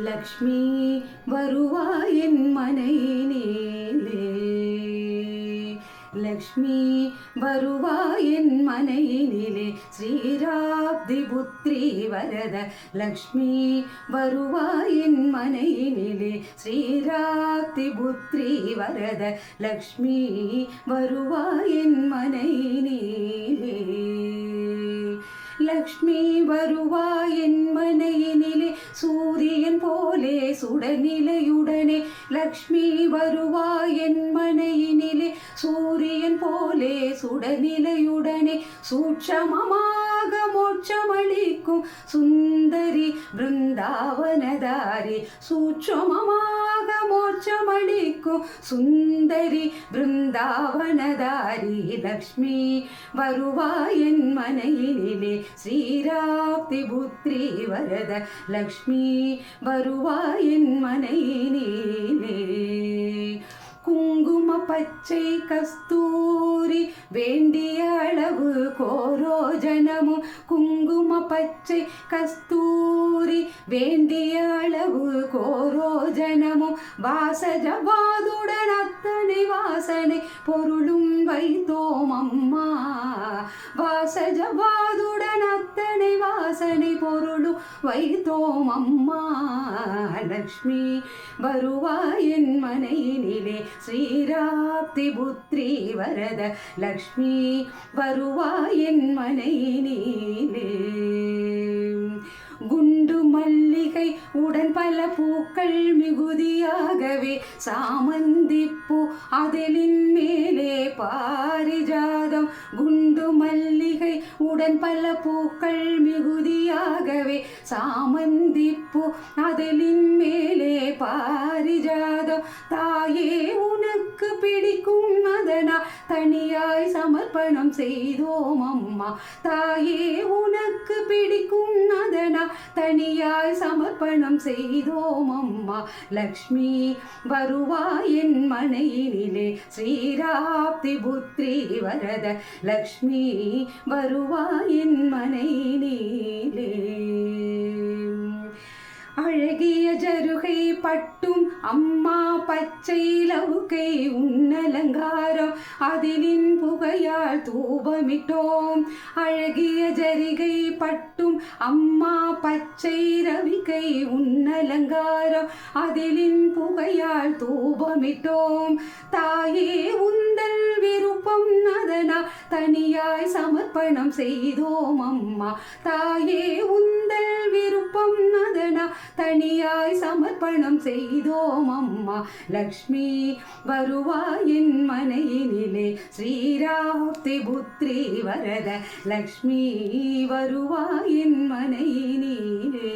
ലക്ഷ്മി വരുവായൻ മനയിനിലേ ലക്ഷ്മി വരുവായൻ മനയിനിലെ ശ്രീരാബ്ദിപുത്രി വരദ ലക്ഷ്മി വരുവായൻ മനയിനിലെ ശ്രീരാബ്ദിപുത്രി വരദ ലക്ഷ്മി വരുവായൻ മനയിനിലെ ലക്ഷ്മി വരുവായൻ മനയിനിലെ സൂര്യൻ പോലെ സുടനിലയുടനെ ലക്ഷ്മി വരുവായൻ മനയിനിലെ സൂര്യൻ പോലെ സുടനിലയുടനെ സൂക്ഷ്മമാക മോക്ഷമളിക്കും സുന്ദരി വൃന്ദാവനധാരി സൂക്ഷ്മമാക മോക്ഷമളിക്കും സുന്ദരി വൃന്ദാവനധാരി ലക്ഷ്മി വരുവായൻ മനയിനിലെ ശ്രീരാബ്ദിപുത്രി വരദ ലക്ഷ്മി വരുവായൻ മനയിനിലെ കുങ്കുമ പച്ചை കസ്തൂരി വേണ്ടിയ അളവ് കോരോ ജനമും കുങ്കുമ പച്ചை കസ്തൂരി വേണ്ടിയ അളവ് കോരോ ജനമും വാസജവാതുടൻ അത്തனை வாசனை பொருளும் வைத்தோம் அம்மா வாசஜவாதுடன் அத்தனை வாசனை பொருளும் வைத்தோம் அம்மா லக்ஷ்மி வருவாயன் மனையினிலே ശ്രീരാബ്ദിപുത്രി വരദ ലക്ഷ്മി വരുവായൻ മനയിനിലേ குண்டுமல்லிகை உடன் பல பூக்கள் மிகுதியாகவே சாமந்திப்பூ அதிலின் மேலே பாரிஜாதம் குண்டுமல்லிகை உடன் பல பூக்கள் மிகுதியாகவே சாமந்திப்பூ அதிலின் மேலே பாரிஜாதம் தாயே உனக்கு பிடிக்கும் அதனா தனியாய் சமர்ப்பணம் செய்தோம் அம்மா தாயே உனக்கு பிடிக்கும் அதனா தனியாய் சமர்ப்பணம் செய்தோம் அம்மா லக்ஷ்மி வருவாயன் மனையினிலே ஸ்ரீராப்திபுத்ரி வரத லக்ஷ்மி வருவாயன் மனையினிலே அழகிய ஜருகை பட்டும் அம்மா பச்சை லவுக்கை உன்னலங்காரம் அதிலின் புகையால் தூபமிட்டோம் அழகிய ஜரிகை பட்டும் அம்மா பச்சை ரவிக்கை உன்னலங்காரம் அதிலின் புகையால் தூபமிட்டோம் தாயே உந்தல் விருப்பம் அதனா தனியாய் சமர்ப்பணம் செய்தோம் அம்மா தாயே உந்தல் விருப்பம் அதனா தனியாய் சமர்ப்பணம் செய்தோம் அம்மா லக்ஷ்மி வருவாயன் மனையினிலே ஸ்ரீராப்திபுத்ரி வரத லக்ஷ்மி வருவாயன் மனையினிலே